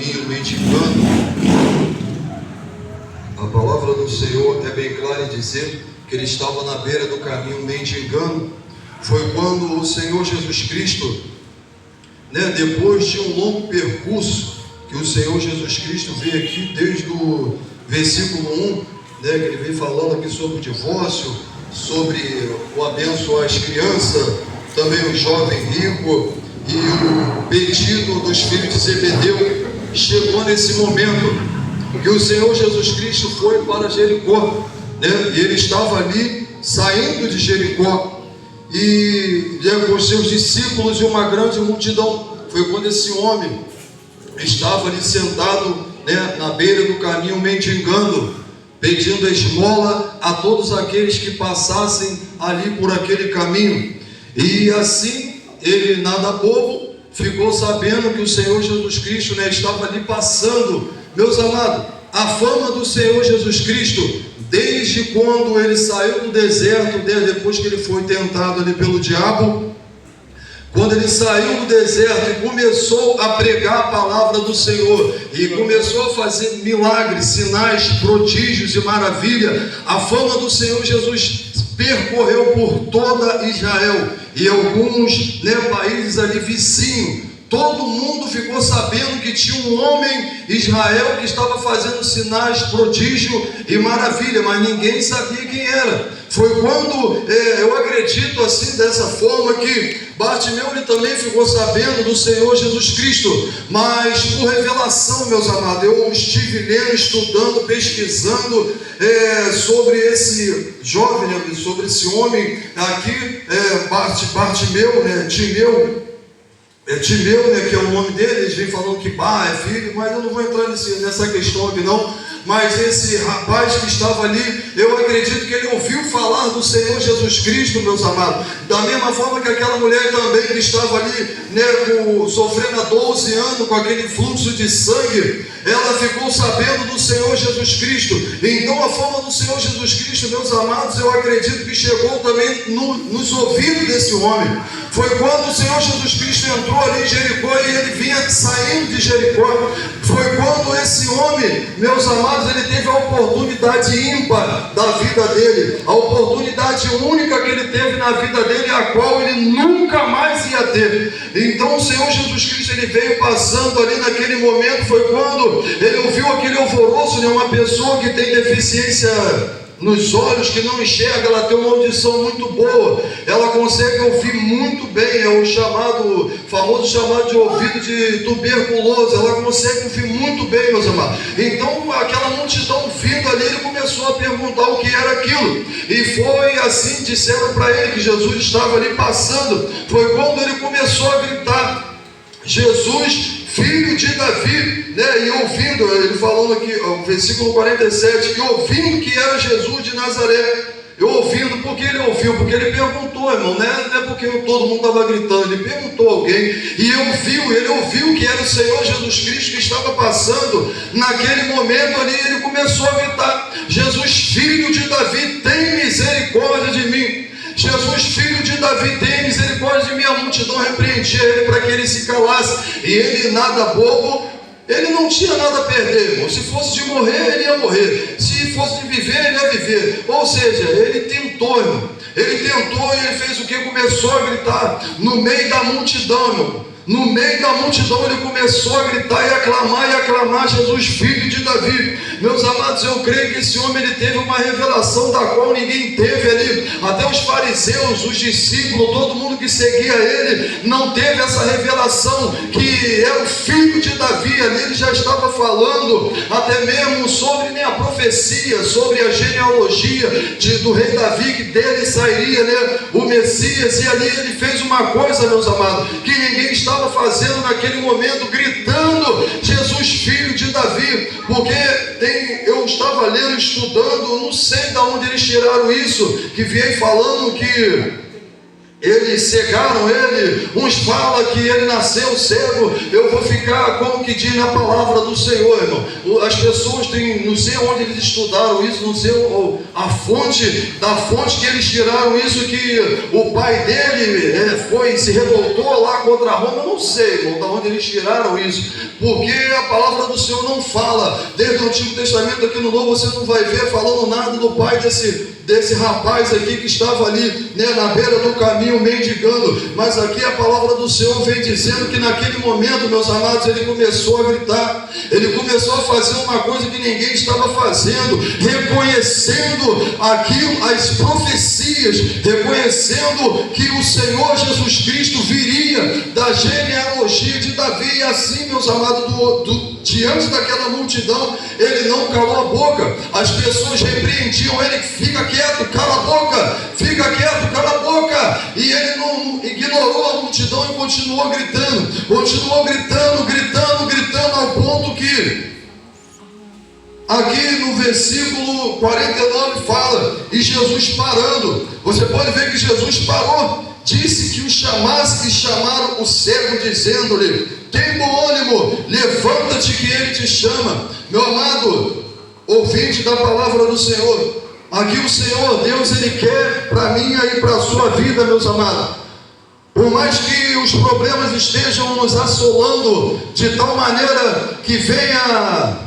caminho mendigando. A palavra do Senhor é bem clara em dizer que ele estava na beira do caminho mendigando. Foi quando o Senhor Jesus Cristo, depois de um longo percurso, que o Senhor Jesus Cristo veio aqui desde o versículo 1, que ele vem falando aqui sobre o divórcio, sobre o abençoar as crianças, também o jovem rico e o pedido dos filhos de Zebedeu. Chegou nesse momento que o Senhor Jesus Cristo foi para Jericó, e ele estava ali saindo de Jericó e com os seus discípulos e uma grande multidão. Foi quando esse homem estava ali sentado, na beira do caminho mendigando, pedindo esmola a todos aqueles que passassem ali por aquele caminho. E assim, ele, nada bobo, ficou sabendo que o Senhor Jesus Cristo, estava ali passando. Meus amados, a fama do Senhor Jesus Cristo, desde quando ele saiu do deserto, depois que ele foi tentado ali pelo diabo, quando ele saiu do deserto e começou a pregar a palavra do Senhor, e começou a fazer milagres, sinais, prodígios e maravilha, a fama do Senhor Jesus percorreu por toda Israel e alguns países ali vizinhos. Todo mundo ficou sabendo que tinha um homem Israel que estava fazendo sinais, prodígio e maravilha, mas ninguém sabia quem era. Foi quando, eu acredito assim, dessa forma, que Bartimeu ele também ficou sabendo do Senhor Jesus Cristo. Mas por revelação, meus amados, eu estive lendo, estudando, pesquisando sobre esse jovem, sobre esse homem aqui, Bartimeu, Timeu, que é o nome dele. Eles vêm falando que é filho, mas eu não vou entrar nessa questão aqui não. Mas esse rapaz que estava ali, eu acredito que ele ouviu falar do Senhor Jesus Cristo, meus amados. Da mesma forma que aquela mulher também que estava ali, sofrendo há 12 anos com aquele fluxo de sangue, ela ficou sabendo do Senhor Jesus Cristo. Então a fama do Senhor Jesus Cristo, meus amados, eu acredito que chegou também nos ouvidos desse homem. Foi quando o Senhor Jesus Cristo entrou ali em Jericó e ele vinha saindo de Jericó. Foi quando esse homem, meus amados, ele teve a oportunidade ímpar da vida dele, a oportunidade única que ele teve na vida dele, a qual ele nunca mais ia ter. Então o Senhor Jesus Cristo ele veio passando ali naquele momento. Foi quando ele ouviu aquele alvoroço, uma pessoa que tem deficiência nos olhos, que não enxerga, ela tem uma audição muito boa, ela consegue ouvir muito bem, é o famoso chamado de ouvido de tuberculoso, ela consegue ouvir muito bem, meus amados. Então aquela multidão vindo ali, ele começou a perguntar o que era aquilo, e foi assim, disseram para ele que Jesus estava ali passando. Foi quando ele começou a gritar: Jesus, filho de Davi, e ouvindo, ele falando aqui, o versículo 47, e ouvindo que era Jesus de Nazaré. Eu ouvindo, porque ele ouviu, porque ele perguntou, irmão, não é porque todo mundo estava gritando, ele perguntou a alguém, e ele ouviu que era o Senhor Jesus Cristo que estava passando. Naquele momento ali, ele começou a gritar: Jesus, filho de Davi, tem misericórdia de mim. Jesus, filho de Davi, tem misericórdia de mim. A multidão repreendia ele para que ele se calasse, e ele, nada bobo, ele não tinha nada a perder, irmão. Se fosse de morrer, ele ia morrer. Se fosse de viver, ele ia viver. Ou seja, ele tentou, irmão. Ele tentou e ele fez o que? Começou a gritar no meio da multidão, irmão. No meio da multidão ele começou a gritar e aclamar Jesus, filho de Davi. Meus amados, eu creio que esse homem ele teve uma revelação da qual ninguém teve ali. Até os fariseus, os discípulos, todo mundo que seguia ele não teve essa revelação que era o filho de Davi. Ali ele já estava falando até mesmo sobre a profecia, sobre a genealogia do rei Davi, que dele sairia o Messias. E ali ele fez uma coisa, meus amados, que ninguém estava fazendo naquele momento, gritando: Jesus, filho de Davi. Porque eu estava lendo, estudando, não sei de onde eles tiraram isso, que vem falando que eles cegaram ele. Uns falam que ele nasceu cego. Eu vou ficar como que diz na palavra do Senhor, irmão. As pessoas têm, não sei onde eles estudaram isso, não sei a fonte, da fonte que eles tiraram isso, que o pai dele se revoltou lá contra Roma. Eu não sei, irmão, da onde eles tiraram isso, porque a palavra do Senhor não fala. Desde o Antigo Testamento aqui no Novo você não vai ver falando nada do pai desse rapaz aqui que estava ali, né, na beira do caminho mendigando. Mas aqui a palavra do Senhor vem dizendo que naquele momento, meus amados, ele começou a gritar, ele começou a fazer uma coisa que ninguém estava fazendo, reconhecendo aquilo, as profecias, reconhecendo que o Senhor Jesus Cristo viria da genealogia de Davi. E assim, meus amados, diante daquela multidão, ele não calou a boca. As pessoas repreendiam ele: fica quieto, cala a boca, fica quieto, cala a boca. E ele não ignorou a multidão e continuou gritando, ao ponto que aqui no versículo 49 fala: e Jesus parando, você pode ver que Jesus parou, disse que o chamasse, e chamaram o cego, dizendo-lhe: tem bom ânimo, levanta-te que ele te chama. Meu amado ouvinte da palavra do Senhor, aqui o Senhor Deus, ele quer para mim e para a sua vida, meus amados. Por mais que os problemas estejam nos assolando de tal maneira que venha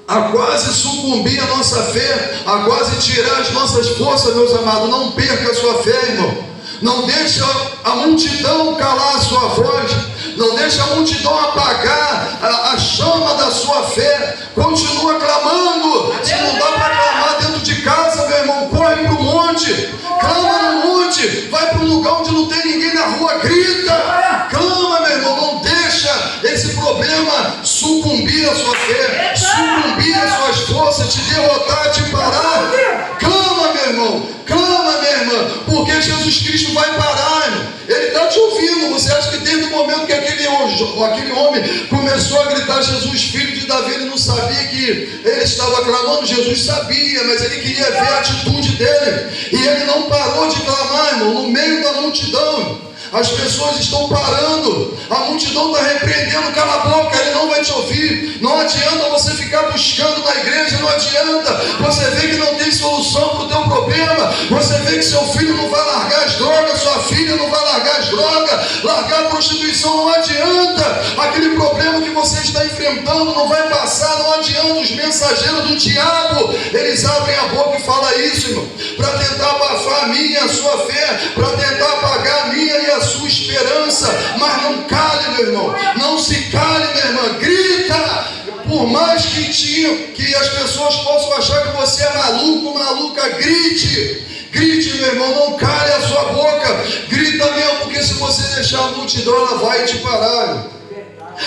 a quase sucumbir a nossa fé, a quase tirar as nossas forças, meus amados, não perca a sua fé, irmão. Não deixa a multidão calar a sua voz. Não deixa a multidão apagar a chama da sua fé. Continua clamando. Se não dá para clamar dentro de casa, meu irmão, corre para o monte. Clama no monte. Vai para um lugar onde não tem ninguém na rua. Grita. Clama, meu irmão. Não deixa esse problema sucumbir a sua fé, sucumbir as suas forças, te derrotar, te parar. Clama, meu irmão. Clama, minha irmã. Porque Jesus Cristo vai parar, irmão. Ele está te ouvindo. Você acha que desde o momento que aquele homem começou a gritar Jesus, filho de Davi, ele não sabia que ele estava clamando? Jesus sabia, mas ele queria ver a atitude dele. E ele não parou de clamar, irmão, no meio da multidão. As pessoas estão parando, a multidão está repreendendo: cala a boca, ele não vai te ouvir. Não adianta você ficar buscando na igreja, não adianta. Você vê que não tem solução para o teu problema. Você vê que seu filho não vai largar as drogas, sua filha não vai largar as drogas, largar a prostituição não adianta. Aquele problema que você está enfrentando não vai passar, não adianta. Os mensageiros do diabo, eles abrem a boca e falam isso, irmão, para tentar abafar a minha e a sua fé, para tentar apagar a minha e a sua esperança. Mas não cale, meu irmão, não se cale, minha irmã, grita. Por mais que as pessoas possam achar que você é maluco, maluca, grite, meu irmão, não cale a sua boca, grita mesmo, porque se você deixar a multidão, ela vai te parar.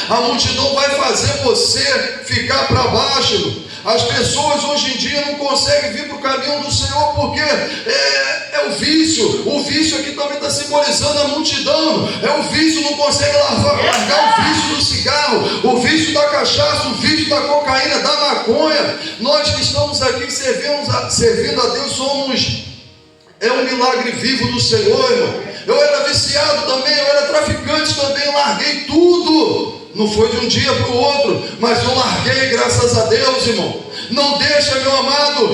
A multidão vai fazer você ficar para baixo. As pessoas hoje em dia não conseguem vir para o caminho do Senhor porque é o vício. O vício aqui também está simbolizando a multidão. É o vício, não consegue largar o vício do cigarro, o vício da cachaça, o vício da cocaína, da maconha. Nós que estamos aqui servindo a Deus, somos um milagre vivo do Senhor, irmão. Eu era viciado também, eu era traficante também, larguei tudo. Não foi de um dia para o outro, mas eu larguei, graças a Deus, irmão. Não deixa, meu amado,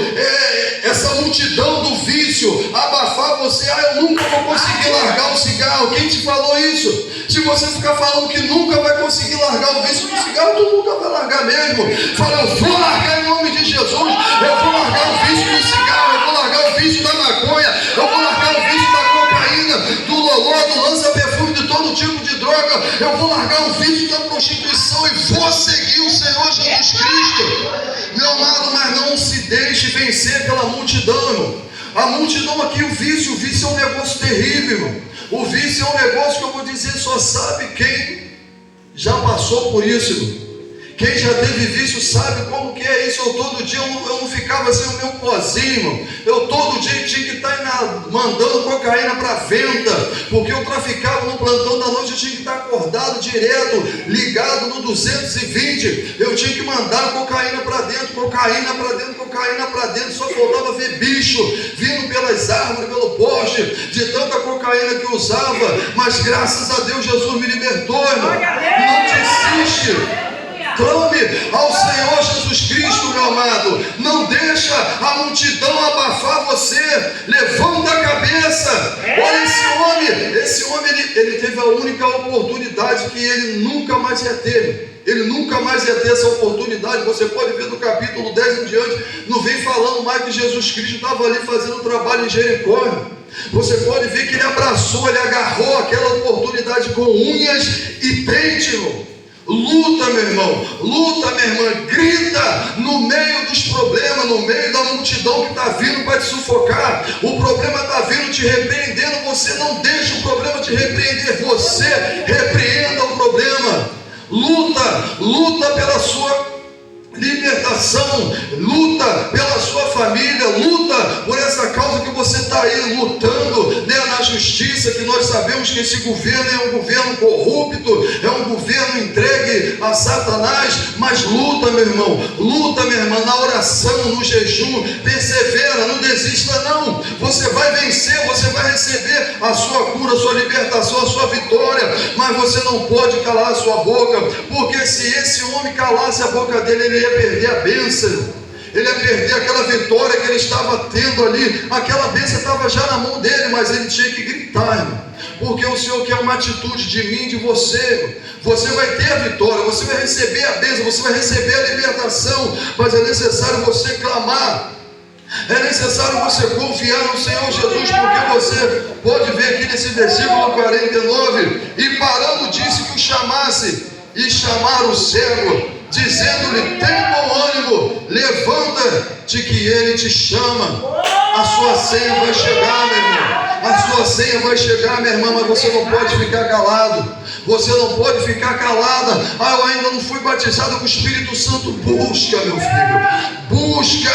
essa multidão do vício abafar você. Eu nunca vou conseguir largar o cigarro. Quem te falou isso? Se você ficar falando que nunca vai conseguir largar o vício do cigarro, tu nunca vai largar mesmo. Fala: eu vou largar em nome de Jesus. Eu vou largar o vício do cigarro, eu vou largar o vício da maconha, eu vou largar o vício da cocaína, do loló, do lança-perfume, de todo tipo de droga. Eu vou largar o vício da prostituição e vou seguir o Senhor Jesus Cristo. Meu amado, mas não se deixe vencer pela multidão, irmão. A multidão aqui, o vício é um negócio terrível, irmão. O vício é um negócio que eu vou dizer, só sabe quem já passou por isso, irmão. Quem já teve vício sabe como que é isso. Eu todo dia eu não ficava sem o meu pozinho, irmão. Eu todo dia tinha que estar mandando cocaína para venda, porque eu traficava no plantão da noite. Eu tinha que estar acordado direto, ligado no 220. Eu tinha que mandar cocaína para dentro, cocaína para dentro, cocaína para dentro. Só faltava ver bicho vindo pelas árvores, pelo poste, de tanta cocaína que usava. Mas graças a Deus Jesus me libertou, irmão. Não desiste. Clame ao Senhor Jesus Cristo, meu amado. Não deixa a multidão abafar você. Levanta a cabeça. Olha esse homem ele teve a única oportunidade que ele nunca mais ia ter. Ele nunca mais ia ter essa oportunidade. Você pode ver do capítulo 10 em diante, não vem falando mais que Jesus Cristo estava ali fazendo um trabalho em Jericó. Você pode ver que ele abraçou, ele agarrou aquela oportunidade com unhas e dentes, irmão. Luta, meu irmão, luta, minha irmã, grita no meio dos problemas, no meio da multidão que está vindo para te sufocar. O problema está vindo te repreendendo, você não deixa o problema te repreender, você repreenda o problema. Luta pela sua libertação, luta pela sua família, luta por essa causa que você está aí lutando, né, na justiça, que nós sabemos que esse governo é um governo corrupto, é um governo entregue a Satanás, mas luta, meu irmão, luta, minha irmã, na oração, no jejum, persevera, não desista não, você vai vencer, você vai receber a sua cura, a sua libertação, a sua vitória, mas você não pode calar a sua boca, porque se esse homem calasse a boca dele, ele ia perder a bênção, ele ia perder aquela vitória que ele estava tendo ali. Aquela bênção estava já na mão dele, mas ele tinha que gritar, irmão, porque o Senhor quer uma atitude de mim, de você. Você vai ter a vitória, você vai receber a bênção, você vai receber a libertação, mas é necessário você clamar. É necessário você confiar no Senhor Jesus, porque você pode ver aqui nesse versículo 49, e parando disse que o chamasse, e chamaram o cego, dizendo-lhe: tem bom ânimo, levanta-te que ele te chama. A sua senha vai chegar, meu irmão. A sua senha vai chegar, minha irmã, mas você não pode ficar calado. Você não pode ficar calada. Eu ainda não fui batizado com o Espírito Santo. Busca, meu filho. Busca.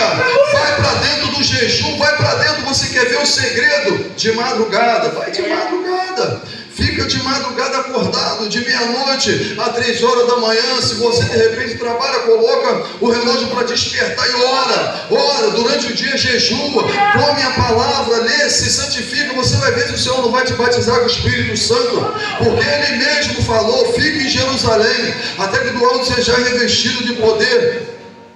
Vai para dentro do jejum. Vai para dentro. Você quer ver o segredo? De madrugada. Vai de madrugada. Fica de madrugada acordado, de meia-noite a 3 horas da manhã. Se você de repente trabalha, coloca o relógio para despertar e ora durante o dia, jejua, come a palavra, lê, se santifica. Você vai ver se o Senhor não vai te batizar com o Espírito Santo, porque Ele mesmo falou: fique em Jerusalém, até que do alto seja revestido de poder.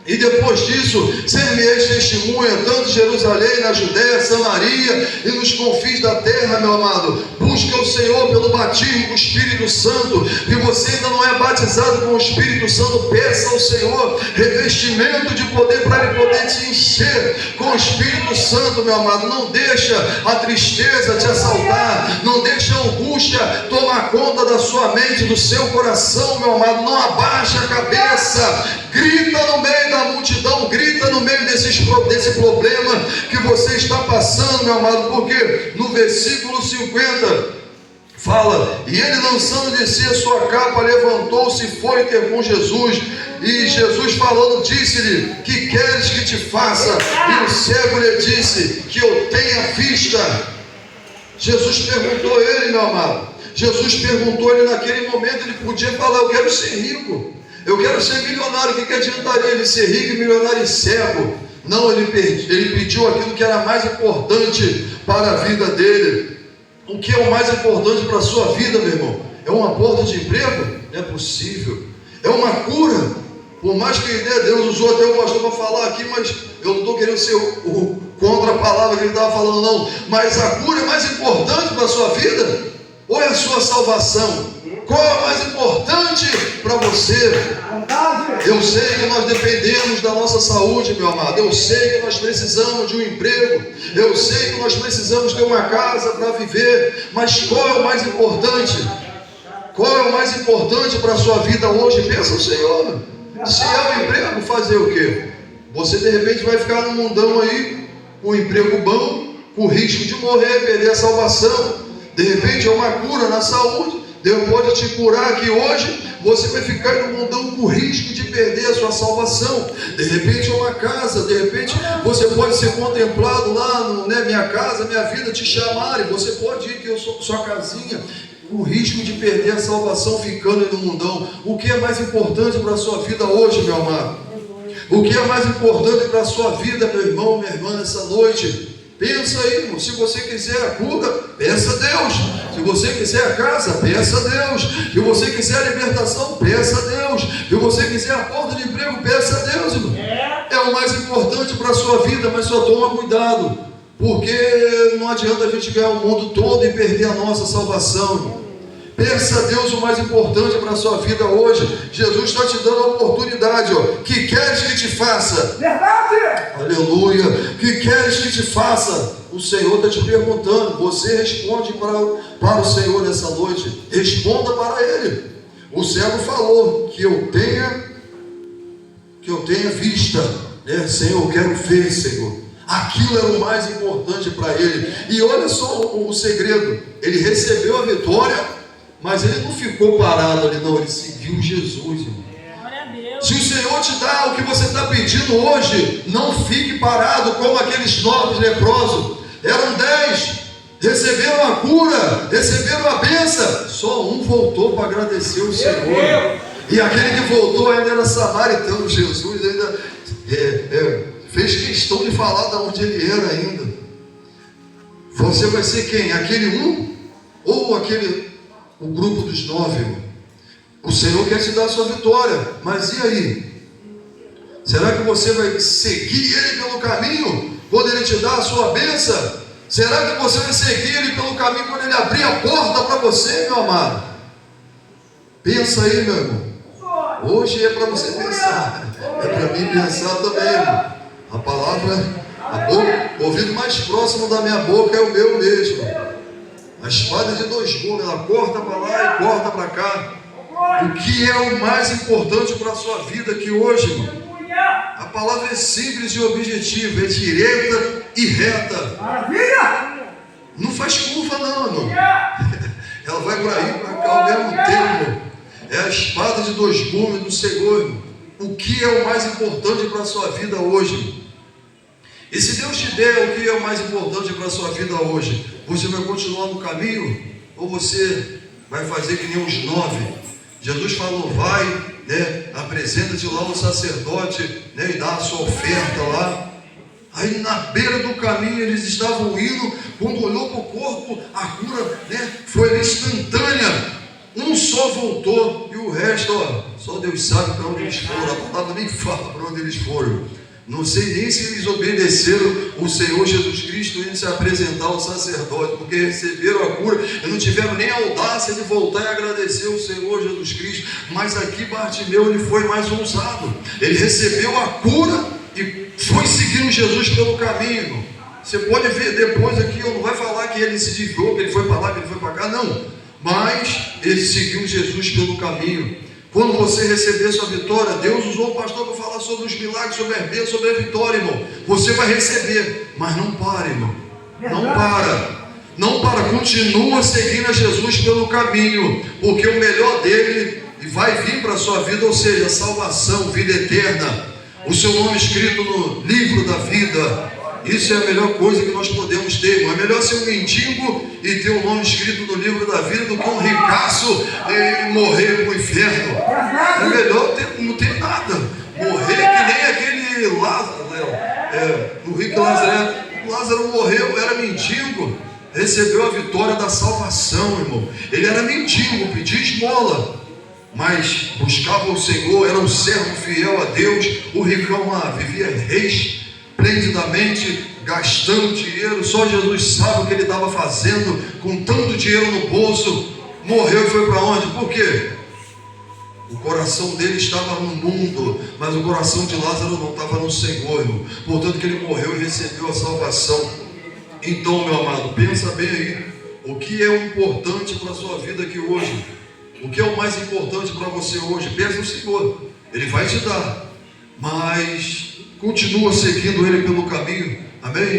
E depois disso, ser-me-eis testemunha, tanto em Jerusalém, na Judéia, Samaria e nos confins da terra, meu amado. Busca o Senhor pelo batismo com o Espírito Santo. E você ainda não é batizado com o Espírito Santo, peça ao Senhor revestimento de poder para Ele poder te encher com o Espírito Santo, meu amado. Não deixa a tristeza te assaltar, não deixa a angústia tomar conta da sua mente, do seu coração, meu amado. Não abaixa a cabeça, grita no meio da multidão, grita no meio desse problema que você está passando, meu amado, porque no versículo 50 fala: e ele, lançando de si a sua capa, levantou-se e foi ter com Jesus. E Jesus falando, disse-lhe: que queres que te faça? E o cego lhe disse: que eu tenha vista. Jesus perguntou a ele, meu amado, Jesus perguntou a ele naquele momento. Ele podia falar: eu quero ser rico, eu quero ser milionário. O que adiantaria ele ser rico, milionário e cego? Não, ele pediu aquilo que era mais importante para a vida dele. O que é o mais importante para a sua vida, meu irmão? É uma porta de emprego? É possível. É uma cura? Por mais que Deus usou até o pastor para falar aqui, mas eu não estou querendo ser contra a palavra que ele estava falando, não. Mas a cura é mais importante para a sua vida? Ou é a sua salvação? Qual é mais importante para você? Eu sei que nós dependemos da nossa saúde, meu amado. Eu sei que nós precisamos de um emprego. Eu sei que nós precisamos ter uma casa para viver. Mas qual é o mais importante? Qual é o mais importante para a sua vida hoje? Pensa o Senhor. Se é o emprego, fazer o quê? Você de repente vai ficar no mundão aí, com um emprego bom, com o risco de morrer, perder a salvação. De repente é uma cura na saúde. Deus pode te curar que hoje você vai ficar no mundão com risco de perder a sua salvação. De repente é uma casa, de repente você pode ser contemplado lá no minha casa, minha vida, te chamarem, você pode ir ter sua casinha, o risco de perder a salvação ficando aí no mundão. O que é mais importante para a sua vida hoje, meu amado? O que é mais importante para a sua vida, meu irmão, minha irmã, nessa noite? Pensa aí, irmão. Se você quiser a cura, peça a Deus. Se você quiser a casa, peça a Deus. Se você quiser a libertação, peça a Deus. Se você quiser a porta de emprego, peça a Deus, irmão. É o mais importante para a sua vida, mas só toma cuidado, porque não adianta a gente ganhar o mundo todo e perder a nossa salvação, irmão. Peça a Deus o mais importante para a sua vida hoje. Jesus está te dando a oportunidade, ó. Que queres que te faça? Verdade! Aleluia! Que queres que te faça? O Senhor está te perguntando. Você responde para o Senhor nessa noite. Responda para Ele. O cego falou que eu tenha vista, né? Senhor, eu quero ver, Senhor. Aquilo era o mais importante para ele. E olha só o segredo. Ele recebeu a vitória, mas ele não ficou parado ali, não. Ele seguiu Jesus, irmão. Se o Senhor te dá o que você está pedindo hoje, não fique parado como aqueles 9 leprosos. Eram 10, receberam a cura, receberam a bênção. Só um voltou para agradecer o Senhor. E aquele que voltou ainda era samaritano. Jesus ainda fez questão de falar de onde ele era ainda. Você vai ser quem? Aquele um ou o grupo dos 9, irmão? O Senhor quer te dar a sua vitória, mas e aí? Será que você vai seguir Ele pelo caminho quando Ele te dá a sua bênção? Será que você vai seguir Ele pelo caminho quando Ele abrir a porta para você, meu amado? Pensa aí, meu irmão. Hoje é para você pensar, é para mim pensar também, irmão. A palavra, o ouvido mais próximo da minha boca é o meu mesmo. A espada de 2 gumes, ela corta para lá e corta para cá. O que é o mais importante para a sua vida aqui hoje, irmão? A palavra é simples e objetiva, é direta e reta. Não faz curva não, irmão. Ela vai para aí e para cá ao mesmo tempo. É a espada de 2 gumes do Senhor, irmão. O que é o mais importante para a sua vida hoje, irmão? E se Deus te der o que é o mais importante para a sua vida hoje, você vai continuar no caminho ou você vai fazer que nem os 9? Jesus falou, vai, né, apresenta-te lá ao sacerdote, né, e dá a sua oferta lá. Aí na beira do caminho eles estavam indo, quando olhou para o corpo, a cura, né, foi instantânea. Um só voltou e o resto, ó, só Deus sabe para onde eles foram. A palavra nem fala para onde eles foram. Não sei nem se eles obedeceram o Senhor Jesus Cristo em se apresentar ao sacerdote, porque receberam a cura e não tiveram nem a audácia de voltar e agradecer o Senhor Jesus Cristo. Mas aqui Bartimeu, ele foi mais ousado. Ele recebeu a cura e foi seguindo Jesus pelo caminho. Você pode ver depois aqui, eu não vai falar que ele se desviou, que ele foi para lá, que ele foi para cá, não. Mas ele seguiu Jesus pelo caminho. Quando você receber sua vitória, Deus usou o pastor para falar sobre os milagres, sobre a bênção, sobre a vitória, irmão. Você vai receber, mas não para, irmão. Não para. Não para, continua seguindo a Jesus pelo caminho, porque o melhor dele vai vir para a sua vida, ou seja, salvação, vida eterna. O seu nome escrito no livro da vida. Isso é a melhor coisa que nós podemos ter, irmão. É melhor ser um mendigo e ter o nome escrito no livro da vida do que um ricaço e morrer para o inferno. É melhor não ter nada. Morrer que nem aquele Lázaro, no rico Lázaro. Lázaro morreu, era mendigo, recebeu a vitória da salvação, irmão. Ele era mendigo, pedia esmola, mas buscava o Senhor, era um servo fiel a Deus. O ricão lá vivia esplendidamente, gastando dinheiro. Só Jesus sabe o que ele estava fazendo com tanto dinheiro no bolso. Morreu e foi para onde? Por quê? O coração dele estava no mundo, mas o coração de Lázaro não estava no Senhor, irmão. Portanto que ele morreu e recebeu a salvação. Então, meu amado, pensa bem aí. O que é o importante para a sua vida aqui hoje? O que é o mais importante para você hoje? Peça no Senhor, Ele vai te dar, mas continua seguindo Ele pelo caminho. Amém?